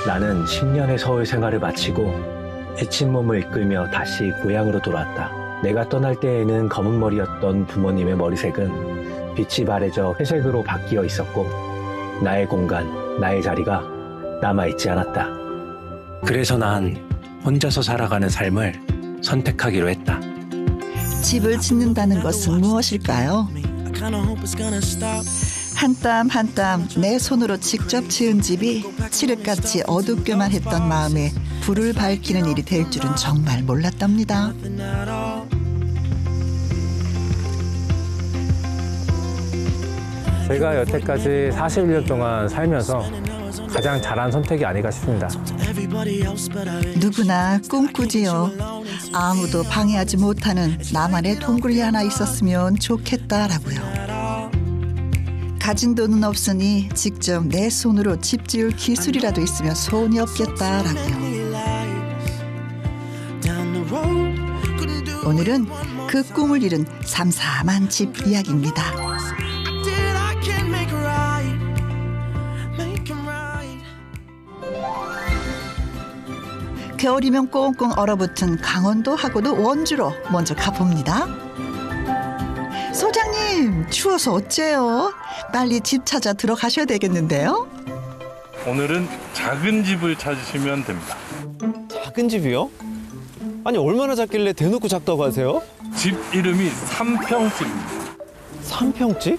나는 10년의 서울 생활을 마치고 지친 몸을 이끌며 다시 고향으로 돌아왔다. 내가 떠날 때에는 검은 머리였던 부모님의 머리색은 빛이 바래져 회색으로 바뀌어 있었고 나의 공간, 나의 자리가 남아있지 않았다. 그래서 난 혼자서 살아가는 삶을 선택하기로 했다. 집을 짓는다는 것은 무엇일까요? 한 땀 한 땀 내 손으로 직접 지은 집이 칠흑같이 어둡게만 했던 마음에 불을 밝히는 일이 될 줄은 정말 몰랐답니다. 제가 여태까지 41년 동안 살면서 가장 잘한 선택이 아닐까 싶습니다. 누구나 꿈꾸지요. 아무도 방해하지 못하는 나만의 동굴이 하나 있었으면 좋겠다라고요. 가진 돈은 없으니 직접 내 손으로 집 지을 기술이라도 있으면 소원이 없겠다라고요. 오늘은 그 꿈을 이룬 삼삼한 집 이야기입니다. 겨울이면 꽁꽁 얼어붙은 강원도 하고도 원주로 먼저 가봅니다. 소장님, 추워서 어째요? 빨리 집 찾아 들어가셔야 되겠는데요? 오늘은 작은 집을 찾으시면 됩니다. 작은 집이요? 아니 얼마나 작길래 대놓고 작다고 하세요? 집 이름이 3평집입니다. 3평집?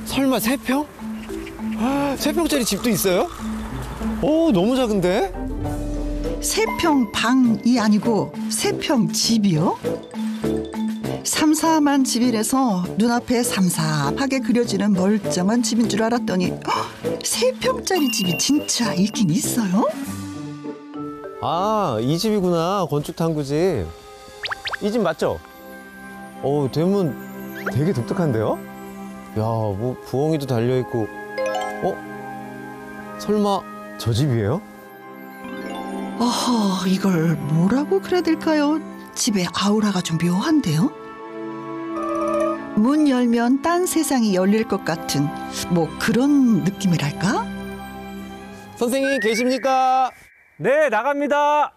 설마 3평? 3평짜리 집도 있어요? 오, 너무 작은데? 3평 방이 아니고 3평 집이요? 삼삼한 집이라서 눈앞에 삼삼하게 그려지는 멀쩡한 집인 줄 알았더니 3평짜리 집이 진짜 있긴 있어요? 아, 이 집이구나. 건축탐구집. 이 집 맞죠? 대문 되게 독특한데요? 야, 뭐 부엉이도 달려있고. 설마 저 집이에요? 어허, 이걸 뭐라고 그래야 될까요? 집에 아우라가 좀 묘한데요? 문 열면 딴 세상이 열릴 것 같은 뭐 그런 느낌이랄까? 선생님 계십니까? 네, 나갑니다.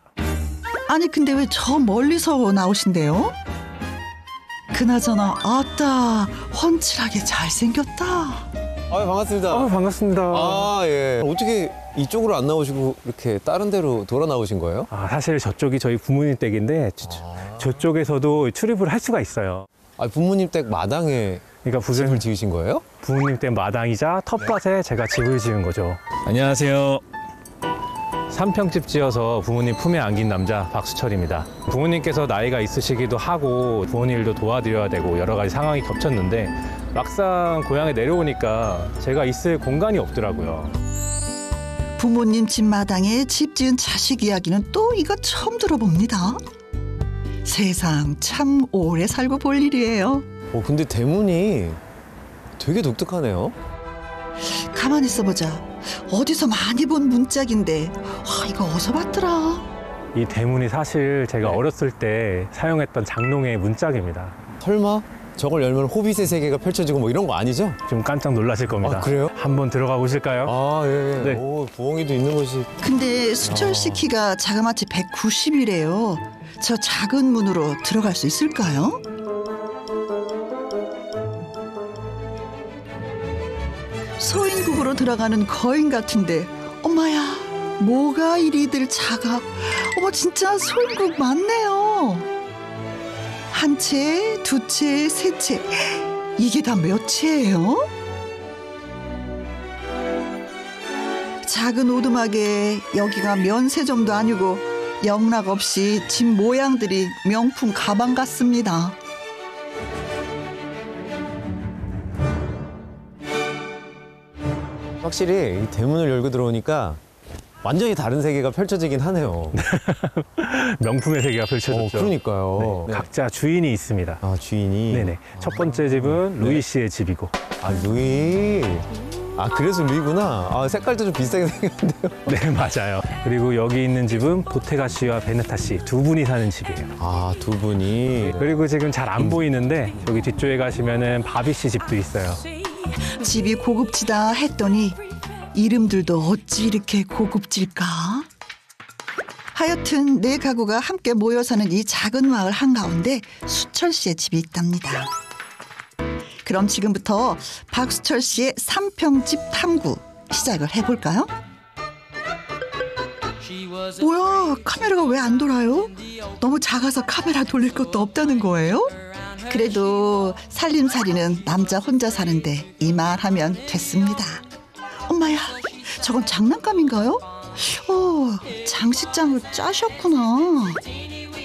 아니 근데 왜 저 멀리서 나오신대요? 그나저나 아따 훤칠하게 잘생겼다. 아, 반갑습니다. 반갑습니다. 아, 예. 어떻게 이쪽으로 안 나오시고 이렇게 다른 데로 돌아 나오신 거예요? 사실 저쪽이 저희 부모님 댁인데 저쪽에서도 출입을 할 수가 있어요. 아, 부모님 댁 마당에 그러니까 집을 지으신 거예요? 부모님 댁 마당이자 텃밭에 제가 집을 지은 거죠. 안녕하세요. 3평집 지어서 부모님 품에 안긴 남자 박수철입니다. 부모님께서 나이가 있으시기도 하고 부모님 일도 도와드려야 되고 여러 가지 상황이 겹쳤는데 막상 고향에 내려오니까 제가 있을 공간이 없더라고요. 부모님 집 마당에 집 지은 자식 이야기는 또 이거 처음 들어봅니다. 세상 참 오래 살고 볼 일이에요. 근데 대문이 되게 독특하네요. 가만히 있어보자. 어디서 많이 본 문짝인데 이거 어디서 봤더라? 이 대문이 사실 제가 어렸을 때 사용했던 장롱의 문짝입니다. 설마 저걸 열면 호빗의 세계가 펼쳐지고 뭐 이런 거 아니죠? 좀 깜짝 놀라실 겁니다. 아, 그래요? 한번 들어가 보실까요? 아, 예. 네. 오, 부엉이도 있는 곳이. 근데 수철 씨 키가 자그마치 190이래요. 저 작은 문으로 들어갈 수 있을까요? 소인국으로 들어가는 거인 같은데 엄마야 뭐가 이리들 작아. 어머 진짜 소인국 맞네요. 한 채, 두 채, 세 채. 이게 다 몇 채예요? 작은 오두막에 여기가 면세점도 아니고 영락 없이 집 모양들이 명품 가방 같습니다. 확실히 이 대문을 열고 들어오니까 완전히 다른 세계가 펼쳐지긴 하네요. 명품의 세계가 펼쳐졌죠. 그러니까요. 네, 각자 주인이 있습니다. 아, 주인이. 네네. 첫 번째 집은 루이 씨의 집이고. 아, 루이. 아, 그래서 루이구나. 아, 색깔도 좀 비슷하게 생겼는데요. 네, 맞아요. 그리고 여기 있는 집은 보테가 씨와 베네타 씨 두 분이 사는 집이에요. 아, 두 분이. 그리고 지금 잘 안 보이는데 여기 뒤쪽에 가시면은 바비 씨 집도 있어요. 집이 고급지다 했더니 이름들도 어찌 이렇게 고급질까? 하여튼 네 가구가 함께 모여 사는 이 작은 마을 한가운데 수철 씨의 집이 있답니다. 그럼 지금부터 박수철 씨의 3평집 탐구 시작을 해볼까요? 뭐야, 카메라가 왜 안 돌아요? 너무 작아서 카메라 돌릴 것도 없다는 거예요? 그래도 살림살이는 남자 혼자 사는데 이만하면 됐습니다. 엄마야, 저건 장난감인가요? 장식장을 짜셨구나.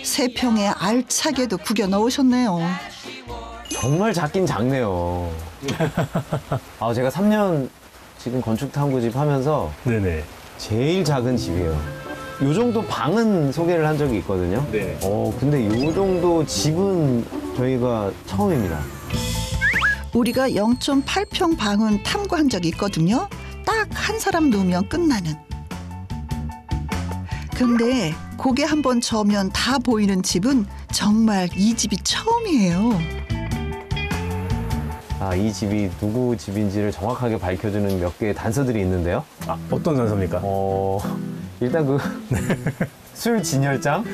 3평에 알차게도 구겨 넣으셨네요. 정말 작긴 작네요. 제가 3년 지금 건축 탐구집 하면서 네네. 제일 작은 집이에요. 요 정도 방은 소개를 한 적이 있거든요. 네. 근데 요 정도 집은 저희가 처음입니다. 우리가 0.8평 방은 탐구한 적이 있거든요. 딱 한 사람 누우면 끝나는. 근데 고개 한번 저으면 다 보이는 집은 정말 이 집이 처음이에요. 이 집이 누구 집인지를 정확하게 밝혀주는 몇 개의 단서들이 있는데요. 어떤 단서입니까? 일단 술 진열장.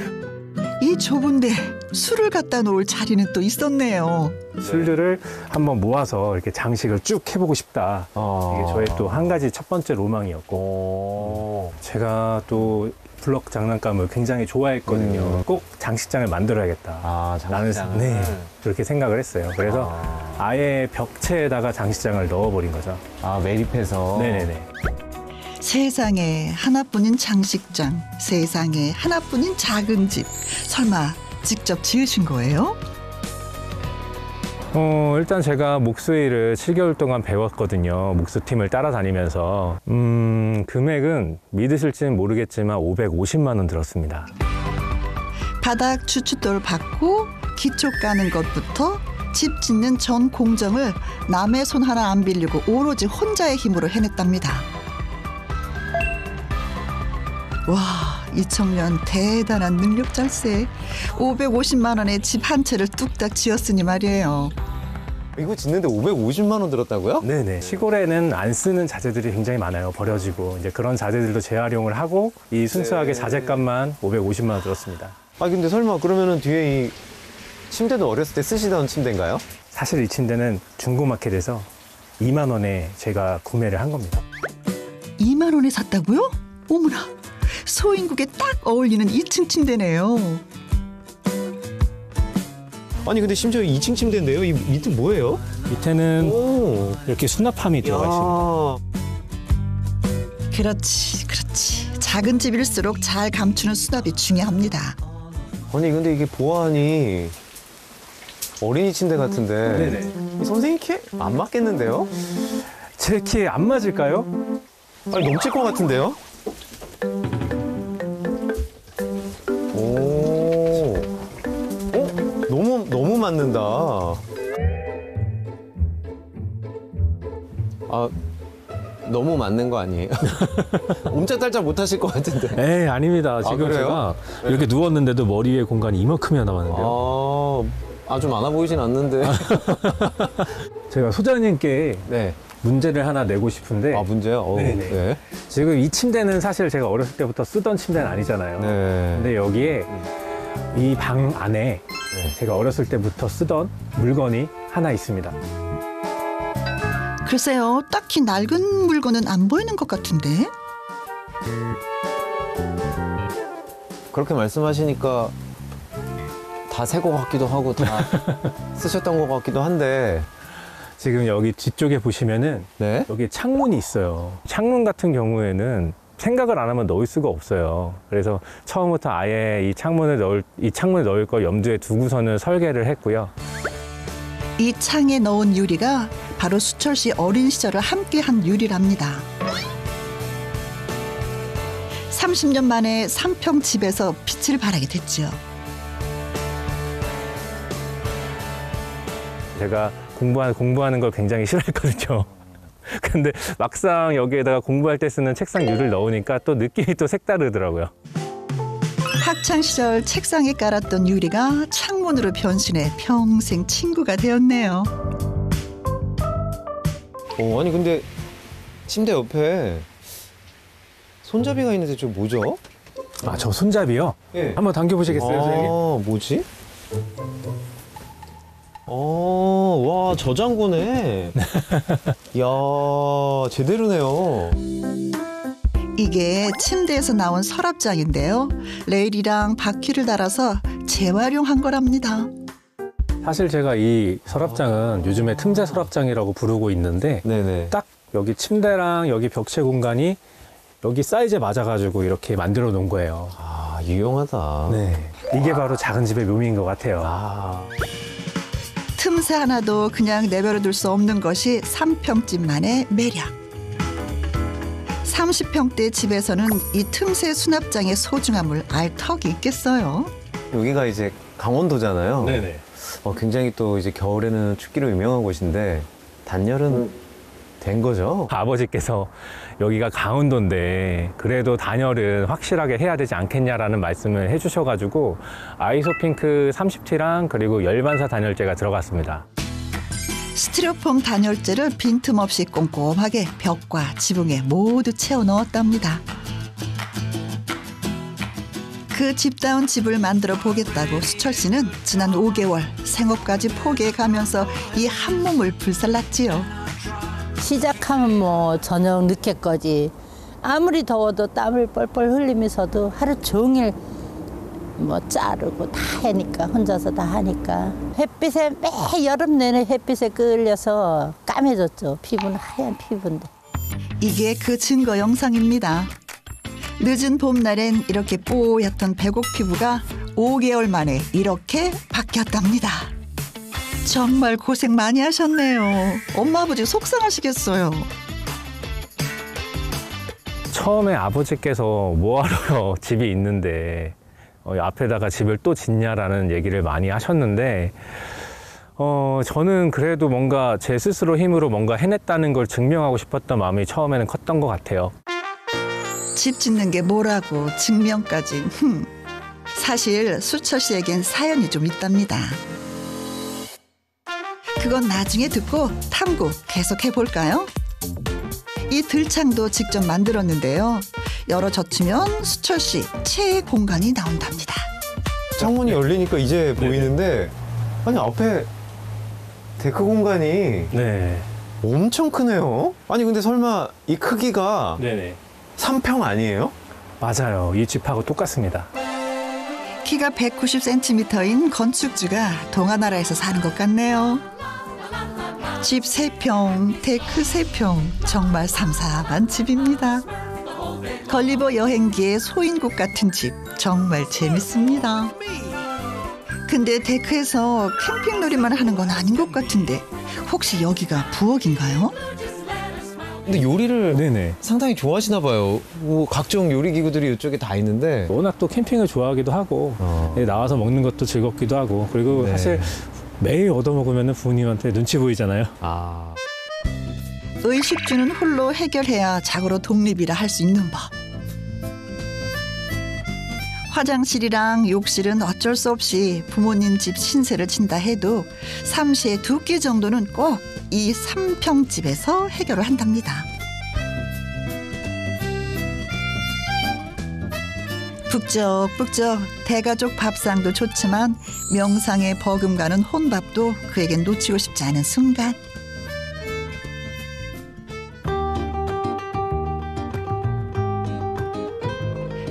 이 좁은데 술을 갖다 놓을 자리는 또 있었네요. 술들을 한번 모아서 이렇게 장식을 쭉 해보고 싶다. 이게 저의 또 한 가지 첫 번째 로망이었고, 제가 또 블럭 장난감을 굉장히 좋아했거든요. 꼭 장식장을 만들어야겠다. 장식장을. 네, 그렇게 생각을 했어요. 그래서 아예 벽체에다가 장식장을 넣어버린 거죠. 매립해서. 네네네. 세상에 하나뿐인 장식장, 세상에 하나뿐인 작은 집. 설마 직접 지으신 거예요? 일단 제가 목수일을 7개월 동안 배웠거든요. 목수팀을 따라다니면서. 금액은 믿으실지는 모르겠지만 550만 원 들었습니다. 바닥 주춧돌 받고 기초 까는 것부터 집 짓는 전 공정을 남의 손 하나 안 빌리고 오로지 혼자의 힘으로 해냈답니다. 와, 이 청년 대단한 능력자세. 550만 원에 집 한 채를 뚝딱 지었으니 말이에요. 이거 짓는데 550만 원 들었다고요? 네네. 시골에는 안 쓰는 자재들이 굉장히 많아요. 버려지고. 이제 그런 자재들도 재활용을 하고 이 순수하게 자재값만 550만 원 들었습니다. 근데 설마 그러면은 뒤에 이 침대도 어렸을 때 쓰시던 침대인가요? 사실 이 침대는 중고마켓에서 2만 원에 제가 구매를 한 겁니다. 2만 원에 샀다고요? 어머나, 소인국에 딱 어울리는 2층 침대네요. 아니 근데 심지어 2층 침대인데요? 이 밑에 뭐예요? 밑에는 오. 이렇게 수납함이 들어가 있습니다. 그렇지. 작은 집일수록 잘 감추는 수납이 중요합니다. 아니 근데 이게 보안이 어린이 침대 같은데 네네. 이 선생님 키에 안 맞겠는데요? 제 키에 안 맞을까요? 넘칠 것 같은데요? 오, 너무 맞는다. 너무 맞는 거 아니에요? 옴짝달짝 못 하실 것 같은데. 에이, 아닙니다. 지금 그래요? 제가 이렇게 누웠는데도 머리 위에 공간이 이만큼이나 남았는데요. 좀 많아 보이진 않는데. 제가 소장님께 네. 문제를 하나 내고 싶은데 문제요? 네네. 네. 지금 이 침대는 사실 제가 어렸을 때부터 쓰던 침대는 아니잖아요. 네. 근데 여기에 이 방 안에 제가 어렸을 때부터 쓰던 물건이 하나 있습니다. 글쎄요, 딱히 낡은 물건은 안 보이는 것 같은데. 그렇게 말씀하시니까 다 새 거 같기도 하고 다 쓰셨던 거 같기도 한데. 지금 여기 뒤쪽에 보시면은 네? 여기 창문이 있어요. 창문 같은 경우에는 생각을 안 하면 넣을 수가 없어요. 그래서 처음부터 아예 이 창문을 넣을 걸 염두에 두고서는 설계를 했고요. 이 창에 넣은 유리가 바로 수철 씨 어린 시절을 함께한 유리랍니다. 30년 만에 3평 집에서 빛을 발하게 됐죠. 제가 공부하는 걸 굉장히 싫어했거든요. 근데 막상 여기에다가 공부할 때 쓰는 책상 유를 넣으니까 또 느낌이 또 색다르더라고요. 학창 시절 책상에 깔았던 유리가 창문으로 변신해 평생 친구가 되었네요. 아니 근데 침대 옆에 손잡이가 있는데 저 뭐죠? 아, 저 손잡이요? 예. 한번 당겨보시겠어요, 선생님? 뭐지? 와, 저장고네. 이야, 제대로네요. 이게 침대에서 나온 서랍장인데요. 레일이랑 바퀴를 달아서 재활용한 거랍니다. 사실 제가 이 서랍장은 요즘에 틈새 서랍장이라고 부르고 있는데 네네. 딱 여기 침대랑 여기 벽체 공간이 여기 사이즈에 맞아가지고 이렇게 만들어 놓은 거예요. 아, 유용하다. 네, 이게 바로 작은 집의 묘미인 것 같아요. 아, 틈새 하나도 그냥 내버려 둘 수 없는 것이 3평집만의 매력. 30평대 집에서는 이 틈새 수납장의 소중함을 알 턱이 있겠어요. 여기가 이제 강원도잖아요. 네네. 굉장히 또 이제 겨울에는 춥기로 유명한 곳인데 단열은 된 거죠? 아버지께서 여기가 강원도인데 그래도 단열은 확실하게 해야 되지 않겠냐라는 말씀을 해주셔가지고 아이소핑크 30T랑 그리고 열반사 단열재가 들어갔습니다. 스티로폼 단열재를 빈틈없이 꼼꼼하게 벽과 지붕에 모두 채워 넣었답니다. 그 집다운 집을 만들어 보겠다고 수철 씨는 지난 5개월 생업까지 포기해 가면서 이 한 몸을 불살랐지요. 시작하면 뭐 저녁 늦게까지 아무리 더워도 땀을 뻘뻘 흘리면서도 하루 종일 뭐 자르고 다 하니까 혼자서 다 하니까 햇빛에 매 여름 내내 햇빛에 끌려서 까매졌죠. 피부는 하얀 피부인데. 이게 그 증거 영상입니다. 늦은 봄날엔 이렇게 뽀얗던 백옥 피부가 5개월 만에 이렇게 바뀌었답니다. 정말 고생 많이 하셨네요. 엄마 아버지 속상하시겠어요. 처음에 아버지께서 뭐하러 집이 있는데 앞에다가 집을 또 짓냐라는 얘기를 많이 하셨는데 저는 그래도 뭔가 제 스스로 힘으로 뭔가 해냈다는 걸 증명하고 싶었던 마음이 처음에는 컸던 것 같아요. 집 짓는 게 뭐라고 증명까지. 사실 수철 씨에겐 사연이 좀 있답니다. 그건 나중에 듣고 탐구 계속해 볼까요? 이 들창도 직접 만들었는데요. 열어젖히면 수철 씨 최애 공간이 나온답니다. 창문이 열리니까 이제 보이는데 아니 앞에 데크 공간이 네. 엄청 크네요. 아니 근데 설마 이 크기가 네네. 3평 아니에요? 맞아요. 이 집하고 똑같습니다. 키가 190cm인 건축주가 동아나라에서 사는 것 같네요. 집 3평, 데크 3평, 정말 삼삼한 집입니다. 걸리버 여행기의 소인국 같은 집, 정말 재밌습니다. 근데 데크에서 캠핑놀이만 하는 건 아닌 것 같은데 혹시 여기가 부엌인가요? 근데 요리를 네네. 상당히 좋아하시나 봐요. 뭐 각종 요리 기구들이 이쪽에 다 있는데 워낙 또 캠핑을 좋아하기도 하고 나와서 먹는 것도 즐겁기도 하고 그리고 네. 사실 매일 얻어먹으면 부모님한테 눈치 보이잖아요. 아, 의식주는 홀로 해결해야 자고로 독립이라 할 수 있는 법. 화장실이랑 욕실은 어쩔 수 없이 부모님 집 신세를 친다 해도 삼시에 2끼 정도는 꼭 이 3평집에서 해결을 한답니다. 북적북적 대가족 밥상도 좋지만 명상에 버금가는 혼밥도 그에겐 놓치고 싶지 않은 순간.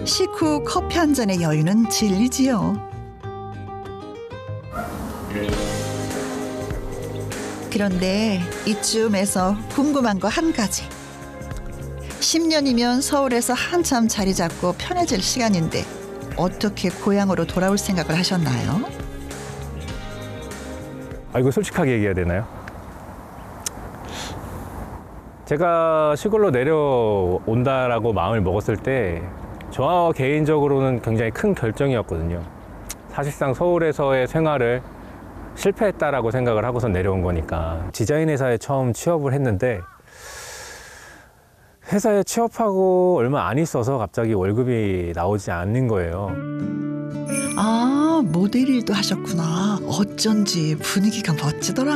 식후 커피 한 잔의 여유는 진리지요. 그런데 이쯤에서 궁금한 거 한 가지. 10년이면 서울에서 한참 자리 잡고 편해질 시간인데 어떻게 고향으로 돌아올 생각을 하셨나요? 이거 솔직하게 얘기해야 되나요? 제가 시골로 내려온다라고 마음을 먹었을 때 저 개인적으로는 굉장히 큰 결정이었거든요. 사실상 서울에서의 생활을 실패했다라고 생각을 하고서 내려온 거니까. 디자인 회사에 처음 취업을 했는데 회사에 취업하고 얼마 안 있어서 갑자기 월급이 나오지 않는 거예요. 아, 모델 일도 하셨구나. 어쩐지 분위기가 멋지더라.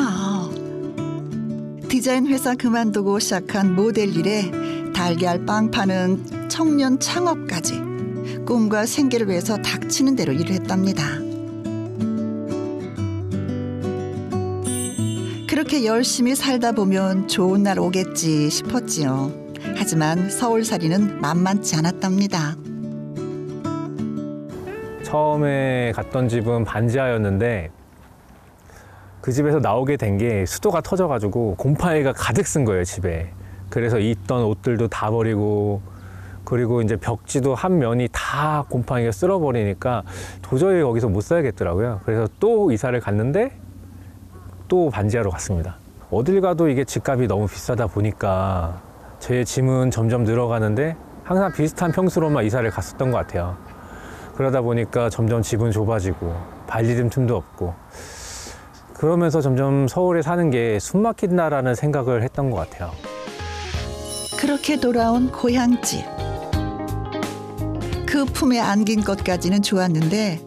디자인 회사 그만두고 시작한 모델 일에 달걀 빵 파는 청년 창업까지 꿈과 생계를 위해서 닥치는 대로 일을 했답니다. 그렇게 열심히 살다 보면 좋은 날 오겠지 싶었지요. 하지만 서울살이는 만만치 않았답니다. 처음에 갔던 집은 반지하였는데 그 집에서 나오게 된 게 수도가 터져가지고 곰팡이가 가득 쓴 거예요, 집에. 그래서 있던 옷들도 다 버리고, 그리고 이제 벽지도 한 면이 다 곰팡이가 쓸어버리니까 도저히 거기서 못 살겠더라고요. 그래서 또 이사를 갔는데 또 반지하로 갔습니다. 어딜 가도 이게 집값이 너무 비싸다 보니까 제 짐은 점점 늘어가는데 항상 비슷한 평수로만 이사를 갔었던 것 같아요. 그러다 보니까 점점 집은 좁아지고 발디딜 틈도 없고, 그러면서 점점 서울에 사는 게 숨막힌다라는 생각을 했던 것 같아요. 그렇게 돌아온 고향집. 그 품에 안긴 것까지는 좋았는데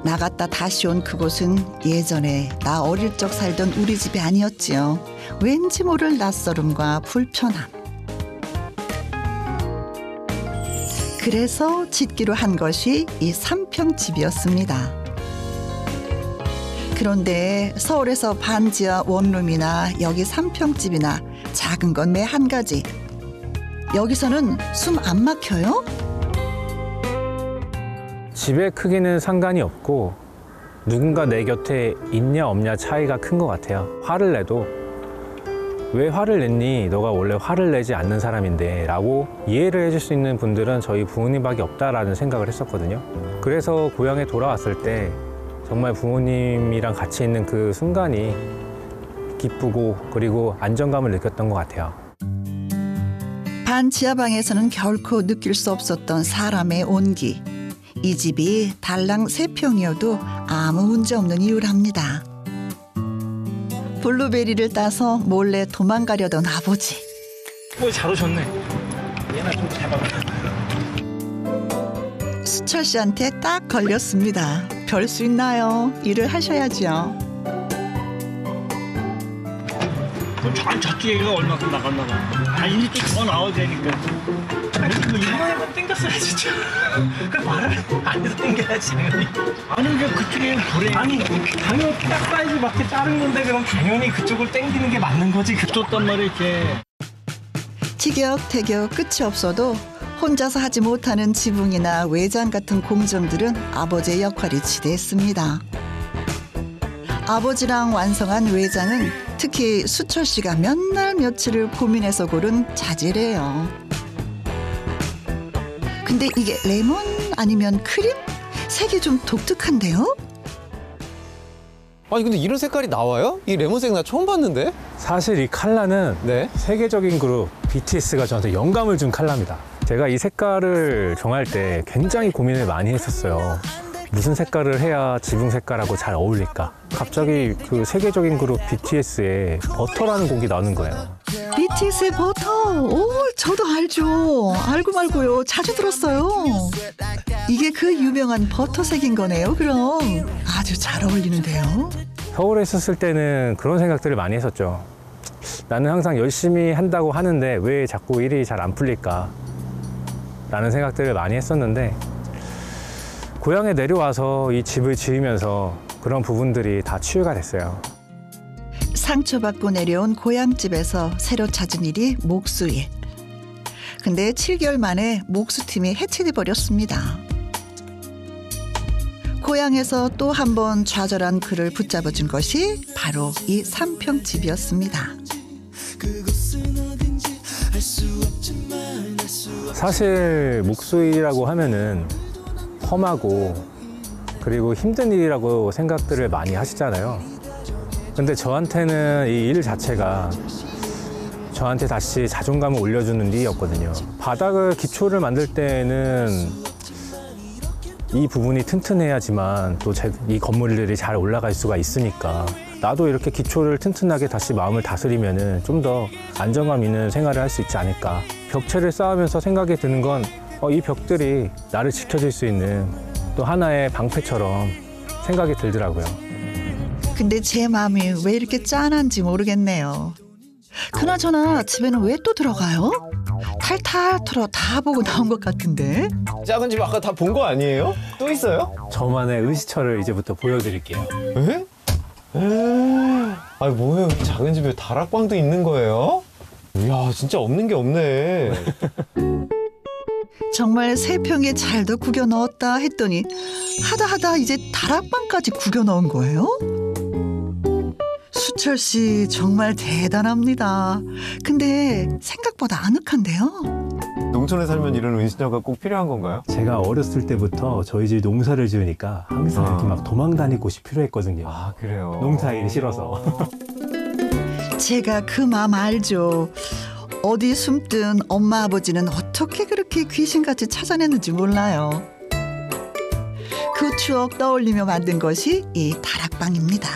나갔다 다시 온 그곳은 예전에 나 어릴 적 살던 우리 집이 아니었지요. 왠지 모를 낯설음과 불편함. 그래서 짓기로 한 것이 이 3평집이었습니다. 그런데 서울에서 반지하 원룸이나 여기 3평집이나 작은 건 매 한 가지. 여기서는 숨 안 막혀요? 집의 크기는 상관이 없고 누군가 내 곁에 있냐 없냐 차이가 큰 것 같아요. 화를 내도 왜 화를 냈니? 너가 원래 화를 내지 않는 사람인데 라고 이해를 해줄 수 있는 분들은 저희 부모님밖에 없다라는 생각을 했었거든요. 그래서 고향에 돌아왔을 때 정말 부모님이랑 같이 있는 그 순간이 기쁘고 그리고 안정감을 느꼈던 것 같아요. 반지하방에서는 결코 느낄 수 없었던 사람의 온기. 이 집이 달랑 3평이어도 아무 문제 없는 이유랍니다. 블루베리를 따서 몰래 도망가려던 아버지. 잘 오셨네. 얘나 좀 잡아봐. 수철 씨한테 딱 걸렸습니다. 별 수 있나요? 일을 하셔야죠. 저쪽 얘기가 얼마큼 나갔나 봐. 이제 좀 더 나와야 되니까. 이번에 한번 땡겼어야 진짜. 그 말을 안 해서 땡겨야지. 아니 왜 그쪽에 불행. 아니 당연히 딱 사이즈 맞게 자른 건데 그럼 당연히 그쪽을 땡기는 게 맞는 거지. 그쪽단 말이야 이렇게. 티격태격 끝이 없어도 혼자서 하지 못하는 지붕이나 외장 같은 공정들은 아버지의 역할이 지대했습니다. 아버지랑 완성한 외장은 특히 수철 씨가 몇 날 며칠을 고민해서 고른 자재래요. 근데 이게 레몬 아니면 크림? 색이 좀 독특한데요? 아니 근데 이런 색깔이 나와요? 이 레몬색 나 처음 봤는데? 사실 이 컬러는 네. 세계적인 그룹 BTS가 저한테 영감을 준 컬러입니다. 제가 이 색깔을 정할 때 굉장히 고민을 많이 했었어요. 무슨 색깔을 해야 지붕 색깔하고 잘 어울릴까? 갑자기 그 세계적인 그룹 BTS의 버터라는 곡이 나오는 거예요. BTS의 버터. 오, 저도 알죠. 알고 말고요. 자주 들었어요. 이게 그 유명한 버터색인 거네요. 그럼 아주 잘 어울리는데요. 서울에 있었을 때는 그런 생각들을 많이 했었죠. 나는 항상 열심히 한다고 하는데 왜 자꾸 일이 잘 안 풀릴까? 라는 생각들을 많이 했었는데 고향에 내려와서 이 집을 지으면서 그런 부분들이 다 치유가 됐어요. 상처받고 내려온 고향집에서 새로 찾은 일이 목수일. 근데 7개월 만에 목수팀이 해체돼 버렸습니다. 고향에서 또 한 번 좌절한 그를 붙잡아준 것이 바로 이 3평집이었습니다. 사실 목수일이라고 하면은 험하고 그리고 힘든 일이라고 생각들을 많이 하시잖아요. 근데 저한테는 이 일 자체가 저한테 다시 자존감을 올려주는 일이었거든요. 바닥을 기초를 만들 때는 이 부분이 튼튼해야지만 또 이 건물들이 잘 올라갈 수가 있으니까 나도 이렇게 기초를 튼튼하게 다시 마음을 다스리면은 좀 더 안정감 있는 생활을 할 수 있지 않을까. 벽체를 쌓으면서 생각이 드는 건 이 벽들이 나를 지켜줄 수 있는 또 하나의 방패처럼 생각이 들더라고요. 근데 제 마음이 왜 이렇게 짠한지 모르겠네요. 그나저나 집에는 왜 또 들어가요? 탈탈 털어 다 보고 나온 것 같은데. 작은 집 아까 다 본 거 아니에요? 또 있어요? 저만의 의식처를 이제부터 보여드릴게요. 에? 아니 뭐예요? 작은 집에 다락방도 있는 거예요? 이야 진짜 없는 게 없네. 정말 새 평에 잘도 구겨 넣었다 했더니 하다 이제 다락방까지 구겨 넣은 거예요? 수철 씨 정말 대단합니다. 근데 생각보다 아늑한데요? 농촌에 살면 이런 은신처가 꼭 필요한 건가요? 제가 어렸을 때부터 저희 집 농사를 지으니까 항상 이렇게 막 도망 다닐 곳이 필요했거든요. 아 그래요? 농사일이 싫어서. 제가 그 마음 알죠. 어디 숨든 엄마 아버지는 어떻게 그렇게 귀신같이 찾아냈는지 몰라요. 그 추억 떠올리며 만든 것이 이 다락방입니다.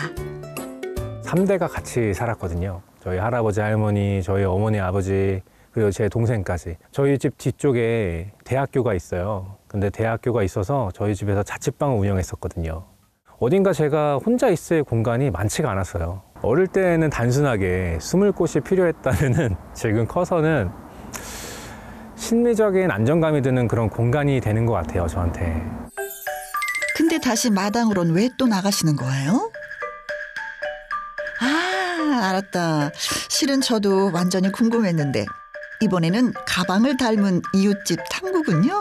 3대가 같이 살았거든요. 저희 할아버지, 할머니, 저희 어머니, 아버지, 그리고 제 동생까지. 저희 집 뒤쪽에 대학교가 있어요. 근데 대학교가 있어서 저희 집에서 자취방을 운영했었거든요. 어딘가 제가 혼자 있을 공간이 많지가 않았어요. 어릴 때는 단순하게 숨을 곳이 필요했다면은 지금 커서는 심리적인 안정감이 드는 그런 공간이 되는 것 같아요, 저한테. 근데 다시 마당으론 왜 또 나가시는 거예요? 아, 알았다. 실은 저도 완전히 궁금했는데 이번에는 가방을 닮은 이웃집 탐구군요.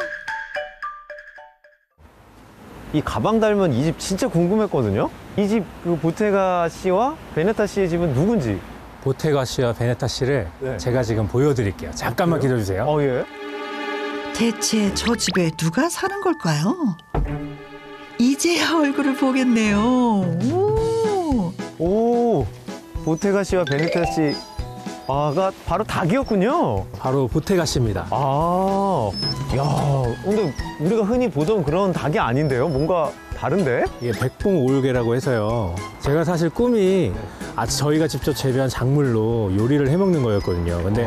이 가방 닮은 이 집 진짜 궁금했거든요. 이 집 그 보테가 씨와 베네타 씨의 집은 누군지. 보테가 씨와 베네타 씨를 네. 제가 지금 보여드릴게요. 잠깐만 기다려주세요. 예. 대체 저 집에 누가 사는 걸까요? 이제야 얼굴을 보겠네요. 오, 보테가 씨와 베네타 씨 아가 바로 닭이었군요. 바로 보테가 씨입니다. 아, 야, 근데 우리가 흔히 보던 그런 닭이 아닌데요? 뭔가 다른데? 이게 백봉오율개라고 해서요. 제가 사실 꿈이 저희가 직접 재배한 작물로 요리를 해먹는 거였거든요. 근데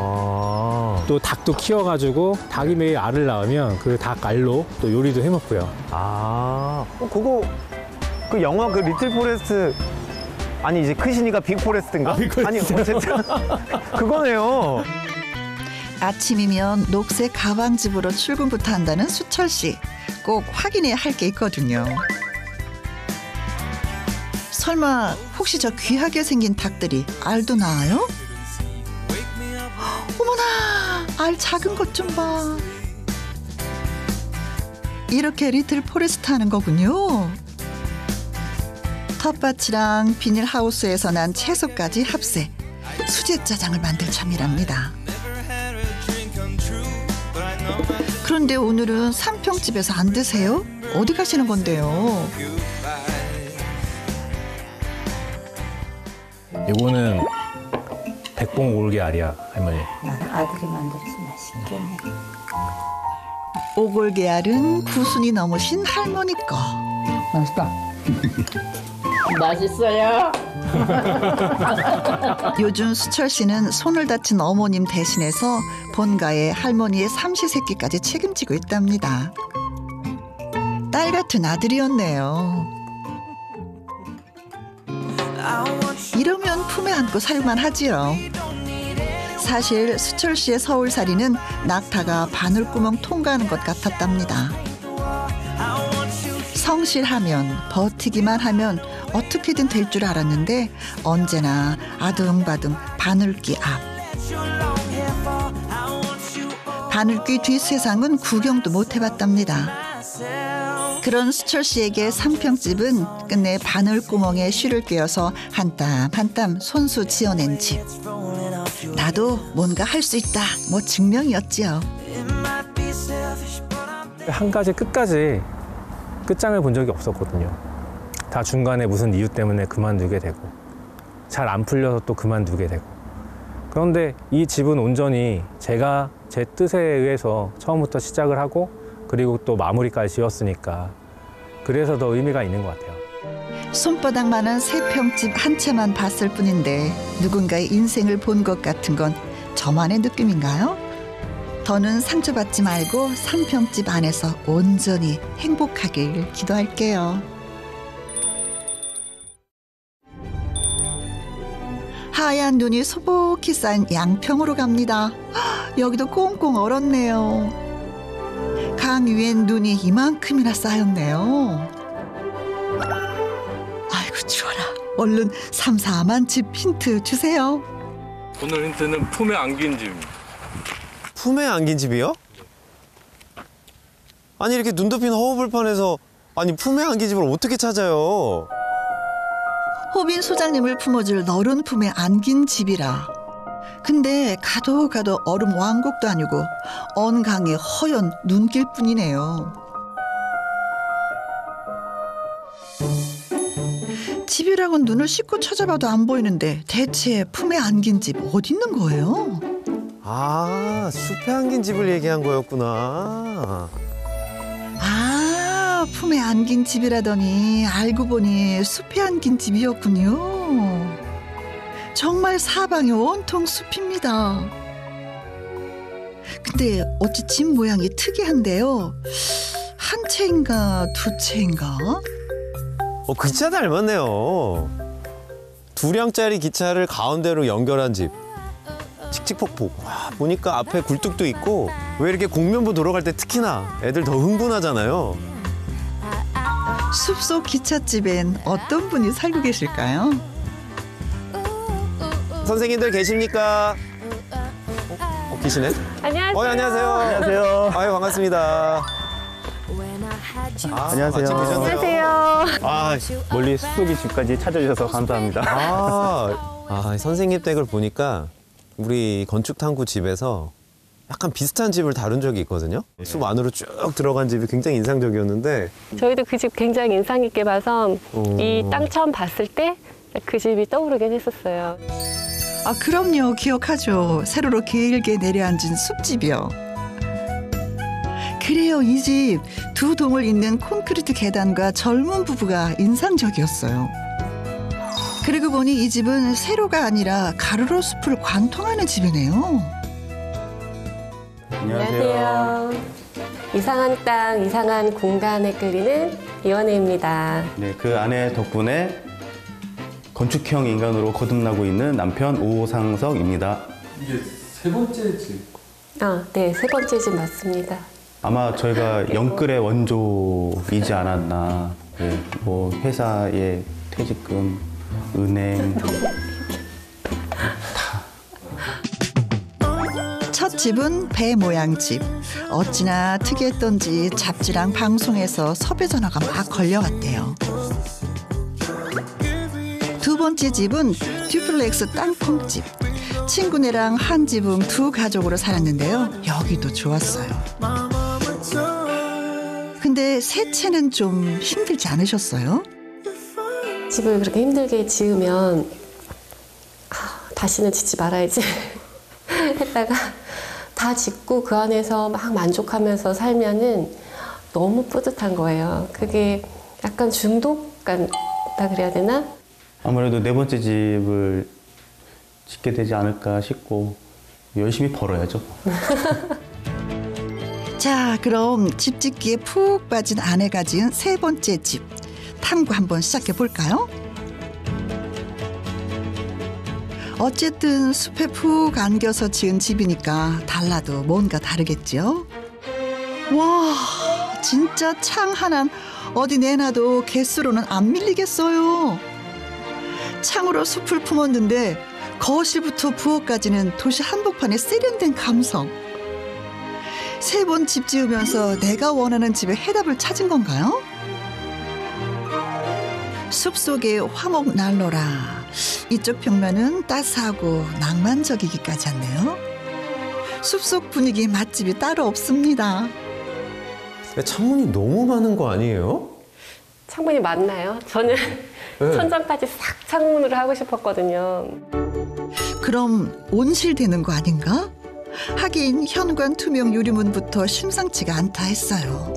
또 닭도 키워가지고 닭이 매일 알을 낳으면 그 닭 알로 또 요리도 해먹고요. 그거 그 영화 그 리틀 포레스트 아니 이제 크시니까 빅 포레스트인가? 아니 어쨌든 그거네요. 아침이면 녹색 가방집으로 출근부터 한다는 수철 씨. 꼭 확인해야 할 게 있거든요. 설마 혹시 저 귀하게 생긴 닭들이 알도 낳아요? 어머나, 알 작은 것 좀 봐. 이렇게 리틀 포레스트 하는 거군요. 텃밭이랑 비닐하우스에서 난 채소까지 합세. 수제짜장을 만들 참이랍니다. 그런데 오늘은 삼평집에서 안 드세요? 어디 가시는 건데요? 이거는 백봉오율개 알이야, 할머니. 아들이 만들어서 맛있겠네. 오골개 알은 구순이 넘으신 할머니 거. 맛있다. 맛있어요. 요즘 수철 씨는 손을 다친 어머님 대신해서 본가의 할머니의 삼시세끼까지 책임지고 있답니다. 딸 같은 아들이었네요. 이러면 품에 안고 살만 하지요. 사실 수철 씨의 서울살이는 낙타가 바늘구멍 통과하는 것 같았답니다. 성실하면 버티기만 하면 어떻게든 될 줄 알았는데 언제나 아등바등 바늘귀 앞. 바늘귀 뒷 세상은 구경도 못 해봤답니다. 그런 수철 씨에게 삼평집은 끝내 바늘구멍에 쉬를 꿰어서 한 땀 한 땀 손수 지어낸 집. 나도 뭔가 할 수 있다 뭐 증명이었지요. 한 가지 끝까지 끝장을 본 적이 없었거든요. 다 중간에 무슨 이유 때문에 그만두게 되고 잘 안 풀려서 또 그만두게 되고. 그런데 이 집은 온전히 제가 제 뜻에 의해서 처음부터 시작을 하고 그리고 또 마무리까지 지었으니까 그래서 더 의미가 있는 것 같아요. 손바닥만한 세 평집 한 채만 봤을 뿐인데 누군가의 인생을 본 것 같은 건 저만의 느낌인가요? 더는 상처받지 말고 삼평집 안에서 온전히 행복하길 기도할게요. 하얀 눈이 소복히 쌓인 양평으로 갑니다. 여기도 꽁꽁 얼었네요. 강 위엔 눈이 이만큼이나 쌓였네요. 아이고 추워라. 얼른 삼삼한 집 힌트 주세요. 오늘 힌트는 품에 안긴 집입니다. 품에 안긴 집이요? 아니 이렇게 눈 덮인 허허벌판에서 아니 품에 안긴 집을 어떻게 찾아요? 호빈 소장님을 품어줄 너른 품에 안긴 집이라. 근데 가도 얼음 왕국도 아니고 언 강의 허연 눈길뿐이네요. 집이라곤 눈을 씻고 찾아봐도 안 보이는데 대체 품에 안긴 집 어디 있는 거예요? 아, 숲에 안긴 집을 얘기한 거였구나. 아, 품에 안긴 집이라더니 알고 보니 숲에 안긴 집이었군요. 정말 사방이 온통 숲입니다. 근데 어찌 집 모양이 특이한데요. 한 채인가 두 채인가? 기차 닮았네요. 2량짜리 기차를 가운데로 연결한 집. 칙칙폭폭. 와, 보니까 앞에 굴뚝도 있고 왜 이렇게 공면부 돌아갈 때 특히나 애들 더 흥분하잖아요. 숲속 기찻집엔 어떤 분이 살고 계실까요? 선생님들 계십니까? 계시네? 안녕하세요. 안녕하세요. 안녕하세요. 아유, 반갑습니다. 안녕하세요. 마침 계셨네요. 안녕하세요. 아, 멀리 숲속의 집까지 찾아주셔서 감사합니다. 선생님 댁을 보니까 우리 건축탐구 집에서 약간 비슷한 집을 다룬 적이 있거든요. 숲 안으로 쭉 들어간 집이 굉장히 인상적이었는데 저희도 그 집 굉장히 인상 깊게 봐서 이 땅 처음 봤을 때 그 집이 떠오르긴 했었어요. 아, 그럼요. 기억하죠. 세로로 길게 내려앉은 숲집이요. 그래요. 이 집 두 동을 잇는 콘크리트 계단과 젊은 부부가 인상적이었어요. 그리고 보니 이 집은 세로가 아니라 가로로 숲을 관통하는 집이네요. 안녕하세요. 이상한 땅, 이상한 공간에 끌리는 이원혜입니다. 네, 그 아내 덕분에 건축형 인간으로 거듭나고 있는 남편 오상석입니다. 이게 세 번째 집. 네, 세 번째 집 맞습니다. 아마 저희가 영끌의 원조이지 않았나. 네, 뭐 회사의 퇴직금, 은행 첫 집은 배 모양 집. 어찌나 특이했던지 잡지랑 방송에서 섭외 전화가 막 걸려왔대요. 두 번째 집은 듀플렉스 땅콩집. 친구네랑 한 지붕 두 가족으로 살았는데요. 여기도 좋았어요. 근데 세 채는 좀 힘들지 않으셨어요? 집을 그렇게 힘들게 지으면 다시는 짓지 말아야지 했다가 다 짓고 그 안에서 막 만족하면서 살면은 너무 뿌듯한 거예요. 그게 약간 중독 같다 그래야 되나? 아무래도 네 번째 집을 짓게 되지 않을까 싶고 열심히 벌어야죠. 자, 그럼 집 짓기에 푹 빠진 아내가 지은 세 번째 집 탐구 한번 시작해 볼까요? 어쨌든 숲에 푹 안겨서 지은 집이니까 달라도 뭔가 다르겠죠? 와, 진짜 창 하나 어디 내놔도 개수로는 안 밀리겠어요. 창으로 숲을 품었는데 거실부터 부엌까지는 도시 한복판에 세련된 감성. 세 번 집 지으면서 내가 원하는 집의 해답을 찾은 건가요? 숲속의 화목 난로라. 이쪽 벽면은 따스하고 낭만적이기까지 한데요. 숲속 분위기 맛집이 따로 없습니다. 창문이 너무 많은 거 아니에요? 창문이 많나요? 저는 천장까지 싹 창문으로 하고 싶었거든요. 그럼 온실되는 거 아닌가? 하긴 현관 투명 유리문부터 심상치가 않다 했어요.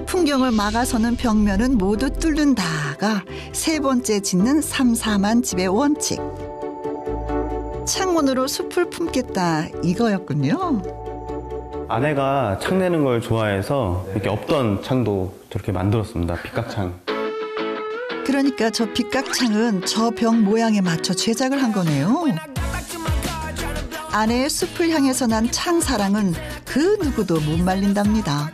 풍경을 막아서는 벽면은 모두 뚫는다가 세 번째 짓는 삼삼한 집의 원칙. 창문으로 숲을 품겠다 이거였군요. 아내가 창 내는 걸 좋아해서 이렇게 없던 창도 저렇게 만들었습니다. 빗각창. 그러니까 저 빗각창은 저 벽 모양에 맞춰 제작을 한 거네요. 아내의 숲을 향해서 난 창사랑은 그 누구도 못 말린답니다.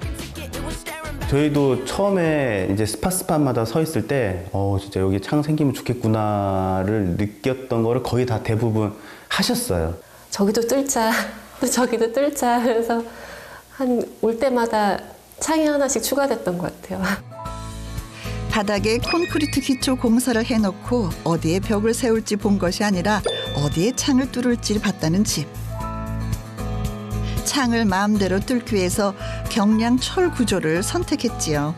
저희도 처음에 이제 스팟마다 서 있을 때 진짜 여기 창 생기면 좋겠구나를 느꼈던 거를 거의 다 대부분 하셨어요. 저기도 뚫자, 또 저기도 뚫자. 그래서 올 때마다 창이 하나씩 추가됐던 것 같아요. 바닥에 콘크리트 기초 공사를 해놓고 어디에 벽을 세울지 본 것이 아니라 어디에 창을 뚫을지 봤다는 집. 창을 마음대로 뚫기 위해서 경량 철 구조를 선택했지요.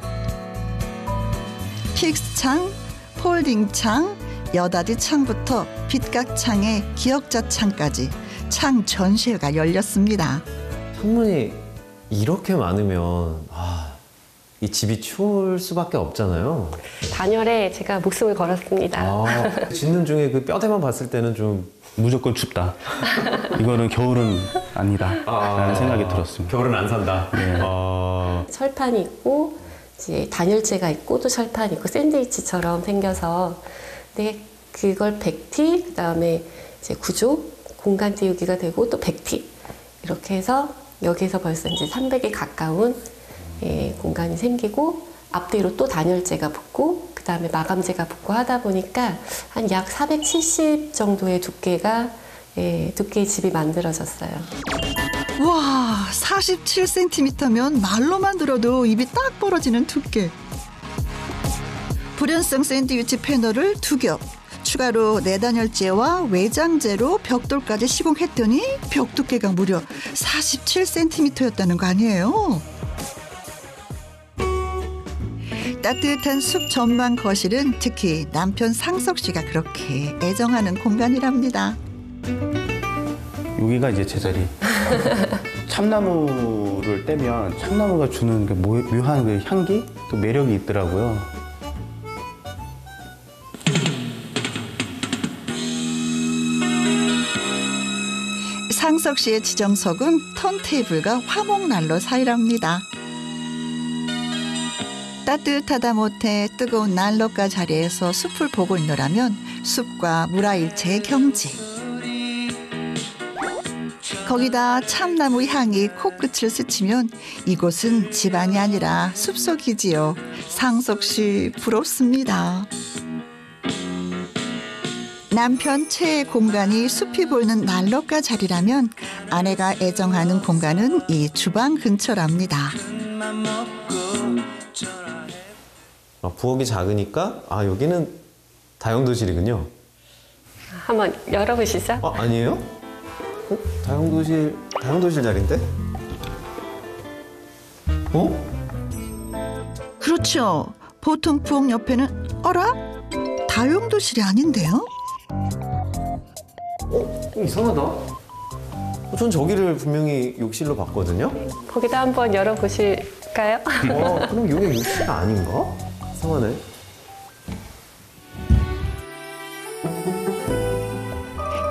픽스 창, 폴딩 창, 여닫이 창부터 빗각 창에 기역자 창까지 창 전시회가 열렸습니다. 창문이 이렇게 많으면 이 집이 추울 수밖에 없잖아요. 단열에 제가 목숨을 걸었습니다. 짓는 중에 그 뼈대만 봤을 때는 좀 무조건 춥다. 이거는 겨울은 아니다. 라는 생각이 들었습니다. 겨울은 안 산다. 네. 철판이 있고 이제 단열재가 있고 또 철판이 있고 샌드위치처럼 생겨서 근데 그걸 100T 그다음에 이제 구조 공간 띄우기가 되고 또 100T 이렇게 해서 여기에서 벌써 이제 300에 가까운 공간이 생기고 앞뒤로 또 단열재가 붙고 그 다음에 마감재가 붙고 하다 보니까 한 약 470 정도의 두께의 집이 만들어졌어요. 와, 47cm면 말로만 들어도 입이 딱 벌어지는 두께. 불연성 샌드위치 패널을 2겹, 추가로 내단열재와 외장재로 벽돌까지 시공했더니 벽 두께가 무려 47cm였다는 거 아니에요? 따뜻한 숲 전망 거실은 특히 남편 상석 씨가 그렇게 애정하는 공간이랍니다. 여기가 이제 제 자리. 참나무를 떼면 참나무가 주는 그 묘한 그 향기, 또 매력이 있더라고요. 상석 씨의 지정석은 턴테이블과 화목난로 사이랍니다. 따뜻하다 못해 뜨거운 난로가 자리에서 숲을 보고 있노라면 숲과 무라일체의 경지. 거기다 참나무 향이 코끝을 스치면 이곳은 집안이 아니라 숲속이지요. 상석 씨 부럽습니다. 남편 최애 공간이 숲이 보이는 난로가 자리라면 아내가 애정하는 공간은 이 주방 근처랍니다. 부엌이 작으니까 여기는 다용도실이군요. 한번 열어보시죠. 아니에요? 다용도실 자리인데? 그렇죠. 보통 부엌 옆에는 어라? 다용도실이 아닌데요? 이상하다. 전 저기를 분명히 욕실로 봤거든요. 거기다 한번 열어보실까요? 그럼 이게 욕실 아닌가? 이상하네.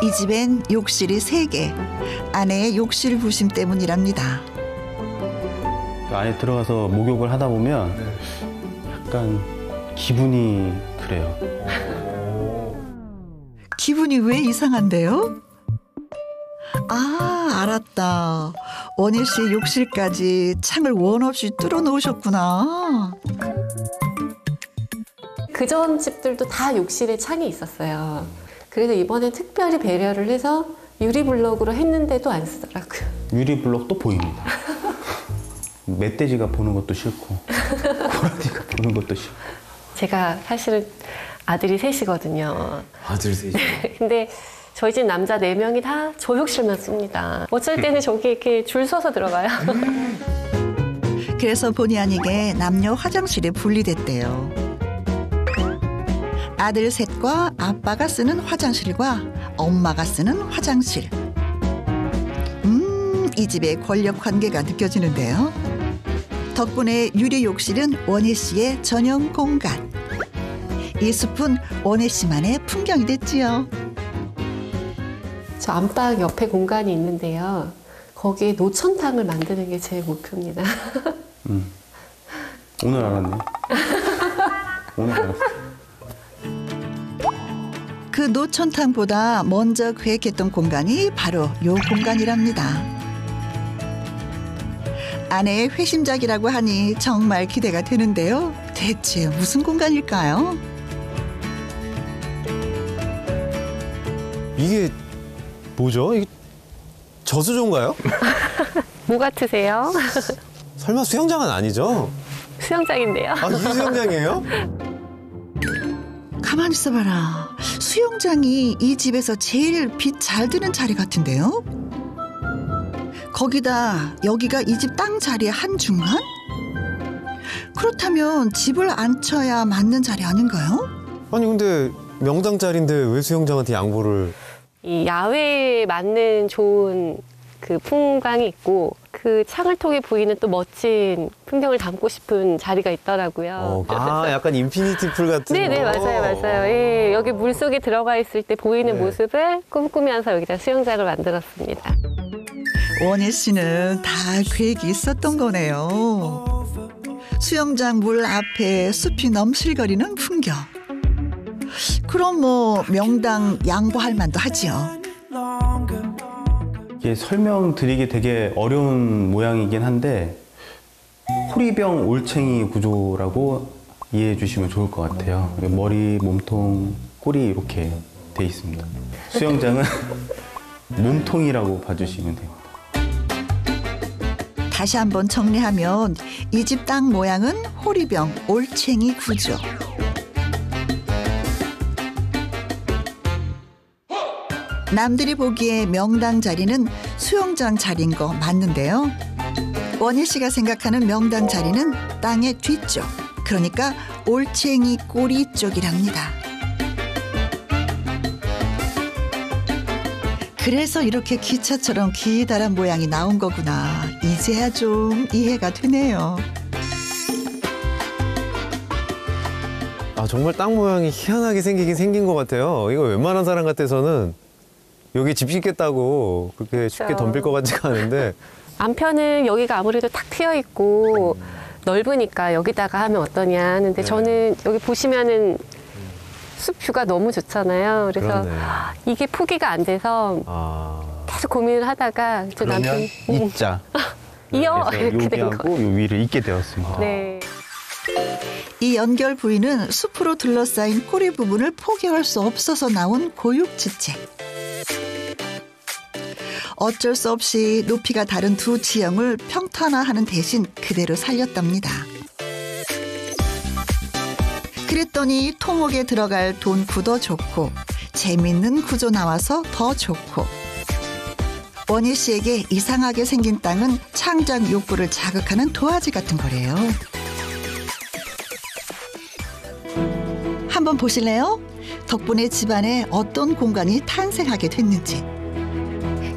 이 집엔 욕실이 3개. 아내의 욕실 부심 때문이랍니다. 안에 들어가서 목욕을 하다 보면 약간 기분이 그래요. 기분이 왜 이상한데요? 알았다. 원일 씨의 욕실까지 창을 원 없이 뚫어 놓으셨구나. 그전 집들도 다 욕실에 창이 있었어요. 그래서 이번에 특별히 배려를 해서 유리블럭으로 했는데도 안 쓰더라고요. 유리블럭도 보입니다. 멧돼지가 보는 것도 싫고 고라니가 보는 것도 싫고. 제가 사실은 아들이 셋이거든요. 아들 셋이. 근데 저희 집 남자 4명이 다 저 욕실만 씁니다. 어쩔 때는 저기 이렇게 줄 서서 들어가요. 그래서 본의 아니게 남녀 화장실이 분리됐대요. 아들 셋과 아빠가 쓰는 화장실과 엄마가 쓰는 화장실. 이 집의 권력 관계가 느껴지는데요. 덕분에 유리 욕실은 원혜 씨의 전용 공간. 이 숲은 원혜 씨만의 풍경이 됐지요. 저 안방 옆에 공간이 있는데요. 거기에 노천탕을 만드는 게 제 목표입니다. 오늘 알았네. 오늘 알았어. 그 노천탕보다 먼저 계획했던 공간이 바로 요 공간이랍니다. 아내의 회심작이라고 하니 정말 기대가 되는데요. 대체 무슨 공간일까요? 이게 뭐죠? 이게 저수조인가요? 뭐 같으세요? 설마 수영장은 아니죠? 수영장인데요. 아, 이게 수영장이에요? 가만히 있어봐라. 수영장이 이 집에서 제일 빛 잘 드는 자리 같은데요? 거기다 여기가 이 집 땅 자리의 한중간? 그렇다면 집을 안 쳐야 맞는 자리 아닌가요? 아니 근데 명당 자리인데 왜 수영장한테 양보를... 이 야외에 맞는 좋은 그 풍광이 있고 그 창을 통해 보이는 또 멋진 풍경을 담고 싶은 자리가 있더라고요. 아, 약간 인피니티 풀 같은 네네, 거. 맞아요. 예, 여기 물속에 들어가 있을 때 보이는 네. 모습을 꿈꾸면서 여기다 수영장을 만들었습니다. 원희 씨는 다 계획이 있었던 거네요. 수영장 물 앞에 숲이 넘실거리는 풍경. 그럼 뭐 명당 양보할 만도 하지요. 이게 설명드리기 되게 어려운 모양이긴 한데 호리병 올챙이 구조라고 이해해 주시면 좋을 것 같아요. 머리, 몸통, 꼬리 이렇게 돼 있습니다. 수영장은 몸통이라고 봐주시면 됩니다. 다시 한번 정리하면 이 집 땅 모양은 호리병 올챙이 구조. 남들이 보기에 명당 자리는 수영장 자리인 거 맞는데요. 원희 씨가 생각하는 명당 자리는 땅의 뒤쪽, 그러니까 올챙이 꼬리 쪽이랍니다. 그래서 이렇게 기차처럼 기다란 모양이 나온 거구나. 이제야 좀 이해가 되네요. 아, 정말 땅 모양이 희한하게 생기긴 생긴 것 같아요. 이거 웬만한 사람 같아서는 여기 집 짓겠다고 그렇게 쉽게 덤빌 것 같지가 않은데. 남편은 여기가 아무래도 탁 트여 있고 넓으니까 여기다가 하면 어떠냐 하는데 저는 여기 보시면은 숲 뷰가 너무 좋잖아요. 그래서 그러네. 이게 포기가 안 돼서 계속 고민을 하다가 저 남편이 있자. 이어 이렇게 된 여기하고 거예요. 요 위를 잇게 되었습니다. 네. 이 연결 부위는 숲으로 둘러싸인 꼬리 부분을 포기할 수 없어서 나온 고육지책. 어쩔 수 없이 높이가 다른 두 지형을 평탄화하는 대신 그대로 살렸답니다. 그랬더니 토목에 들어갈 돈구도 좋고 재밌는 구조 나와서 더 좋고 원희 씨에게 이상하게 생긴 땅은 창작 욕구를 자극하는 도화지 같은 거래요. 한번 보실래요? 덕분에 집안에 어떤 공간이 탄생하게 됐는지.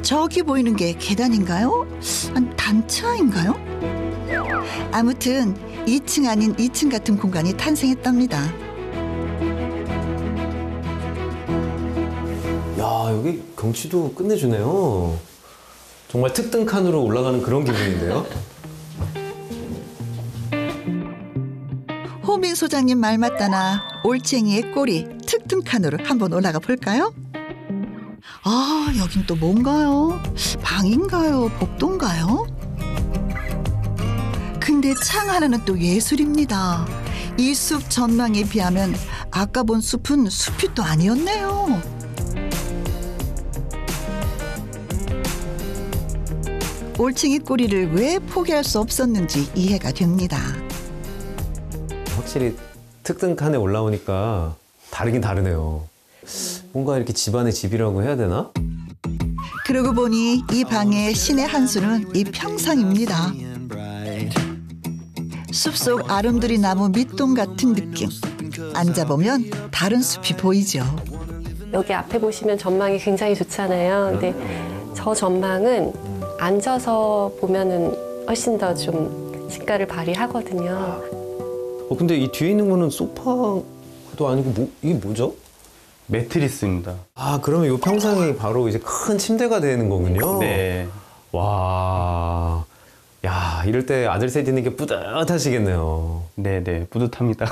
저기 보이는 게 계단인가요? 단차인가요? 아무튼 2층 아닌 2층 같은 공간이 탄생했답니다. 야, 여기 경치도 끝내주네요. 정말 특등 칸으로 올라가는 그런 기분인데요. 호민 소장님 말 맞다나 올챙이의 꼬리 특등칸으로 한번 올라가 볼까요? 아, 여긴 또 뭔가요? 방인가요? 복도인가요? 근데 창 하나는 또 예술입니다. 이 숲 전망에 비하면 아까 본 숲은 숲이 또 아니었네요. 올챙이 꼬리를 왜 포기할 수 없었는지 이해가 됩니다. 확실히 특등 칸에 올라오니까 다르긴 다르네요. 뭔가 이렇게 집안의 집이라고 해야 되나? 그러고 보니 이 방의 신의 한 수는 이 평상입니다. 숲속 아름드리 나무 밑동 같은 느낌. 앉아보면 다른 숲이 보이죠. 여기 앞에 보시면 전망이 굉장히 좋잖아요. 근데 저 전망은 앉아서 보면은 훨씬 더 좀 시가를 발휘하거든요. 근데 이 뒤에 있는 거는 소파도 아니고 이게 뭐죠? 매트리스입니다. 아, 그러면 이 평상이 바로 이제 큰 침대가 되는 거군요. 네. 와, 야, 이럴 때 아들 셋 있는 게 뿌듯하시겠네요. 네네, 뿌듯합니다.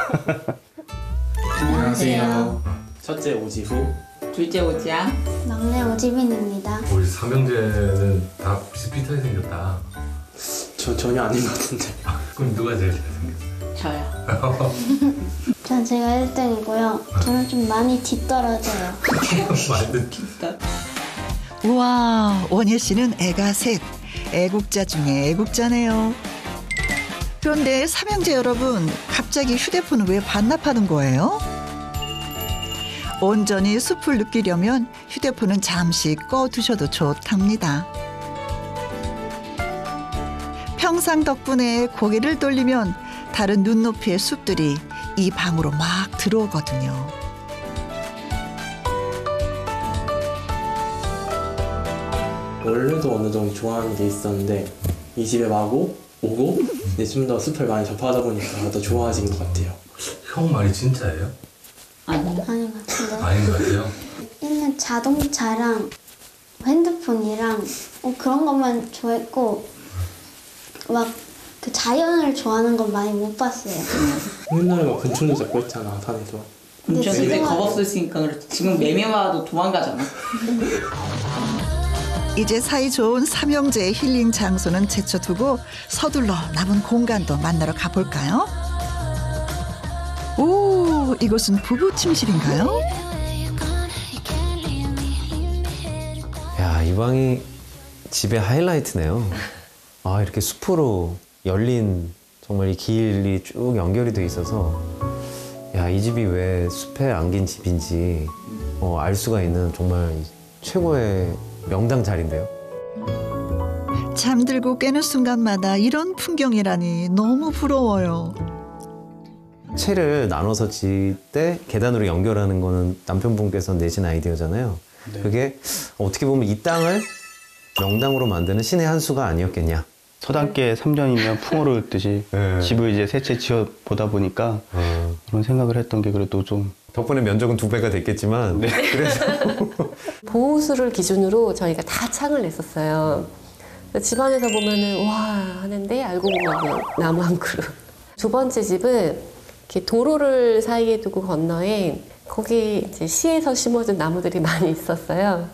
안녕하세요. 첫째 오지후, 둘째 오지야. 막내 오지빈입니다. 우리 삼형제는 다 비슷비슷하게 생겼다. 저 전혀 아닌 것 같은데. 그럼 누가 제일 잘생겼어요? 저요. 전 제가 1등이고요. 저는 좀 많이 뒤떨어져요. 완전 우와, 원예 씨는 애가 셋. 애국자 중에 애국자네요. 그런데 삼형제 여러분, 갑자기 휴대폰을 왜 반납하는 거예요? 온전히 숲을 느끼려면 휴대폰은 잠시 꺼두셔도 좋답니다. 평상 덕분에 고개를 돌리면 다른 눈높이의 숲들이 이 방으로 막 들어오거든요. 원래도 어느 정도 좋아하는 게 있었는데 이 집에 오고 이제 좀 더 숲을 많이 접하다 보니까 더 좋아진 것 같아요. 형 말이 진짜예요? 아닌 것 같은데. 아닌 것 같아요? 옛날 자동차랑 핸드폰이랑 그런 것만 좋아했고 막 그 자연을 좋아하는 건 많이 못 봤어요. 옛날에 막 곤충도 잡고 했잖아, 산에서. 곤충 그때 겁 없으니까 그렇지. 지금 매미만 와도 도망가잖아. 이제 사이좋은 삼형제의 힐링 장소는 제쳐두고 서둘러 남은 공간도 만나러 가볼까요? 오, 이곳은 부부 침실인가요? 야, 이 방이 집의 하이라이트네요. 아, 이렇게 숲으로 열린 정말 이 길이 쭉 연결이 돼 있어서 야, 이 집이 왜 숲에 안긴 집인지 알 수가 있는 정말 최고의 명당 자리인데요. 잠들고 깨는 순간마다 이런 풍경이라니 너무 부러워요. 채를 나눠서 지을 때 계단으로 연결하는 거는 남편분께서 내신 아이디어잖아요. 네. 그게 어떻게 보면 이 땅을 명당으로 만드는 신의 한 수가 아니었겠냐. 서당계 3년이면 풍어를 읊듯이 네. 집을 이제 세 채 지어 보다 보니까 그런 생각을 했던 게 그래도 좀 덕분에 면적은 2배가 됐겠지만 네. 그래서 보호수를 기준으로 저희가 다 창을 냈었어요. 집안에서 보면은 와 하는데 알고 보면 나무 한 그루. 두 번째 집은 이렇게 도로를 사이에 두고 건너에 거기 이제 시에서 심어준 나무들이 많이 있었어요.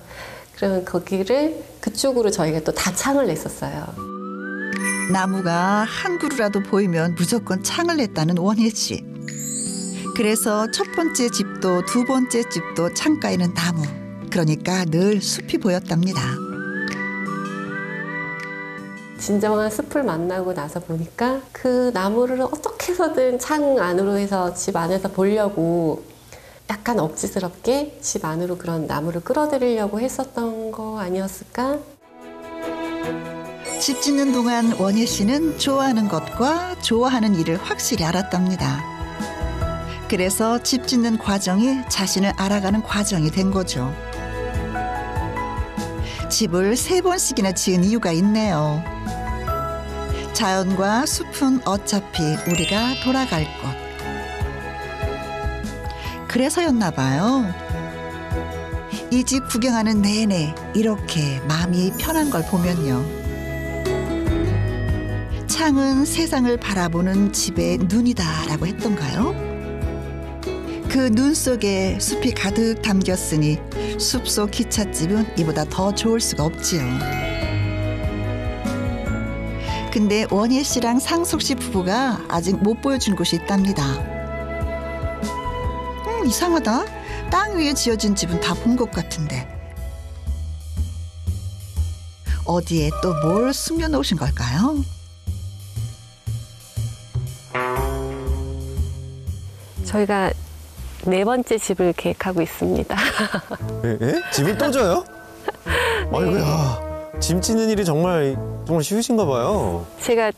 그러면 거기를 그쪽으로 저희가 또 다 창을 냈었어요. 나무가 한 그루라도 보이면 무조건 창을 냈다는 원예 씨. 그래서 첫 번째 집도 두 번째 집도 창가에는 나무. 그러니까 늘 숲이 보였답니다. 진정한 숲을 만나고 나서 보니까 그 나무를 어떻게 해서든 창 안으로 해서 집 안에서 보려고 약간 억지스럽게 집 안으로 그런 나무를 끌어들이려고 했었던 거 아니었을까? 집 짓는 동안 원예 씨는 좋아하는 것과 좋아하는 일을 확실히 알았답니다. 그래서 집 짓는 과정이 자신을 알아가는 과정이 된 거죠. 집을 3번씩이나 지은 이유가 있네요. 자연과 숲은 어차피 우리가 돌아갈 곳. 그래서였나 봐요. 이 집 구경하는 내내 이렇게 마음이 편한 걸 보면요. 창은 세상을 바라보는 집의 눈이다라고 했던가요? 그 눈 속에 숲이 가득 담겼으니 숲속 기찻집은 이보다 더 좋을 수가 없지요. 근데 원예 씨랑 상숙 씨 부부가 아직 못 보여준 곳이 있답니다. 이상하다. 땅 위에 지어진 집은 다 본 것 같은데. 어디에 또 뭘 숨겨놓으신 걸까요? 저희가 4번째 집을 계획하고 있습니다. 예? 집을 또 줘요? 아이고야. 짐 찌는 일이 정말 쉬우신가 봐요. 제가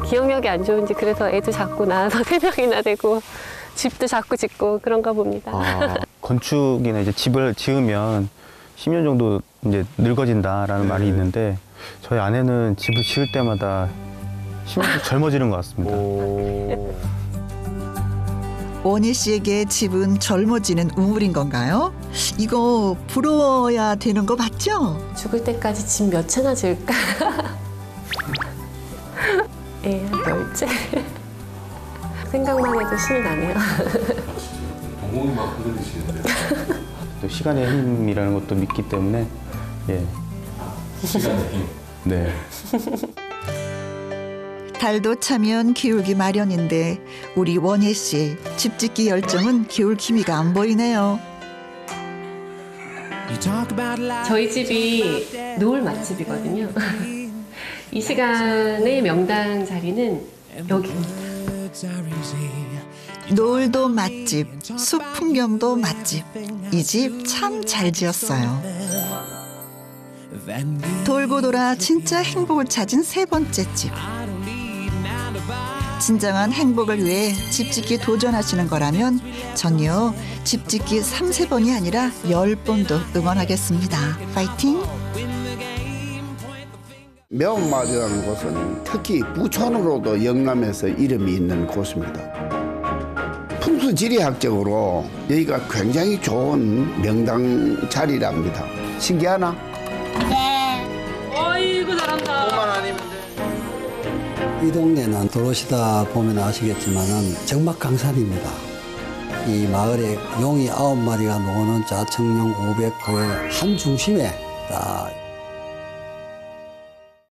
기억력이 안 좋은지 그래서 애도 자꾸 낳아서 3명이나 되고 집도 자꾸 짓고 그런가 봅니다. 건축이나 이제 집을 지으면 10년 정도 이제 늙어진다라는 말이 있는데 저희 아내는 집을 지을 때마다 10년씩 젊어지는 것 같습니다. 원예 씨에게 집은 젊어지는 우물인 건가요? 이거 부러워야 되는 거 맞죠? 죽을 때까지 집 몇 채나 지을까? 예, 한 10채. 생각만 해도 신이 나네요. 엉덩이 막 흔들리시는데. 또 시간의 힘이라는 것도 믿기 때문에 예. 시간의 힘. 네. 달도 차면 기울기 마련인데 우리 원예 씨 집짓기 열정은 기울 기미가 안 보이네요. 저희 집이 노을 맛집이거든요. 이 시간에 명당 자리는 여기. 노을도 맛집, 숲 풍경도 맛집. 이 집 참 잘 지었어요. 돌고 돌아 진짜 행복을 찾은 세 번째 집. 진정한 행복을 위해 집짓기 도전하시는 거라면 전요 집짓기 3-4번이 아니라 10번도 응원하겠습니다. 파이팅! 매운마을이라는 곳은 특히 부촌으로도 영남에서 이름이 있는 곳입니다. 풍수지리학적으로 여기가 굉장히 좋은 명당 자리랍니다. 신기하나? 네. 어이구 잘한다. 뭐만 아니면 돼. 이 동네는 들어오시다 보면 아시겠지만은 정막강산입니다. 이 마을에 용이 9마리가 노는 자청령 500호의 한 중심에 딱